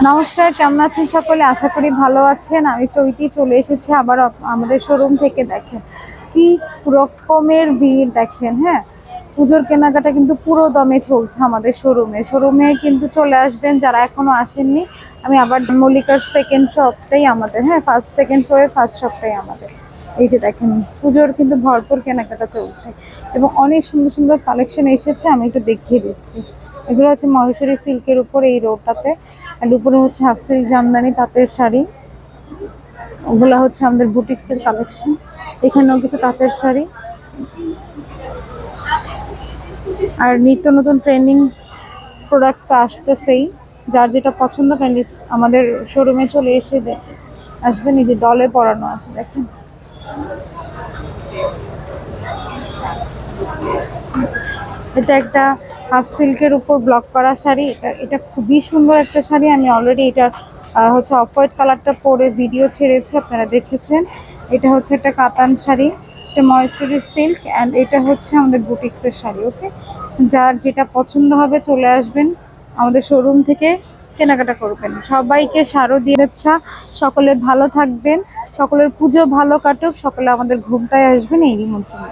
নমস্কার, কেমন আছেন সকলে? আশা করি ভালো আছেন। আমি চৈতি চলে এসেছি আবার আমাদের শোরুম থেকে। দেখেন কি রকমের ভিড়, দেখেন। হ্যাঁ, পুজোর কেনাকাটা কিন্তু পুরো দমে চলছে আমাদের শোরুমে কিন্তু চলে আসবেন যারা এখনো আসেননি। আমি আবার মল্লিকার সেকেন্ড শপটাই আমাদের, হ্যাঁ, ফার্স্ট সেকেন্ড ফ্লোরের ফার্স্ট শপটাই আমাদের। এই যে দেখেন, পুজোর কিন্তু ভরপুর কেনাকাটা চলছে এবং অনেক সুন্দর সুন্দর কালেকশন এসেছে। আমি একটু দেখিয়ে দিচ্ছি। এগুলো হচ্ছে মহেশ্বরী সিল্কের উপর এই রোডটাতে, আর উপরে হচ্ছে হাফ সিল্ক জামদানি তাঁতের শাড়ি। ওগুলো হচ্ছে আমাদের বুটিক্সের কালেকশন। এখানেও কিছু তাঁতের শাড়ি আর নিত্য নতুন ট্রেন্ডিং প্রোডাক্ট তো আসতেছেই। যার যেটা পছন্দ প্যান্ডিস আমাদের শোরুমে চলে এসে আসবেন। এই যে দলে পরানো আছে, দেখেন। এটা একটা হাফ সিল্কের উপর ব্লক করা শাড়ি। এটা খুবই সুন্দর একটা শাড়ি। আমি অলরেডি এটা হচ্ছে অফ হোয়াইট কালারটা পরে ভিডিও ছেড়েছি, আপনারা দেখেছেন। এটা হচ্ছে একটা কাতান শাড়ি, এটা মহেশ্বরী সিল্ক, অ্যান্ড এটা হচ্ছে আমাদের বুটিক্সের শাড়ি। ওকে, যার যেটা পছন্দ হবে চলে আসবেন আমাদের শোরুম থেকে, কেনাকাটা করবেন। সবাইকে শারদীয়ার ইচ্ছা, সকলে ভালো থাকবেন, সকলের পুজো ভালো কাটুক, সকলে আমাদের ঘুমটায় আসবেন, এই নিমন্ত্রণ।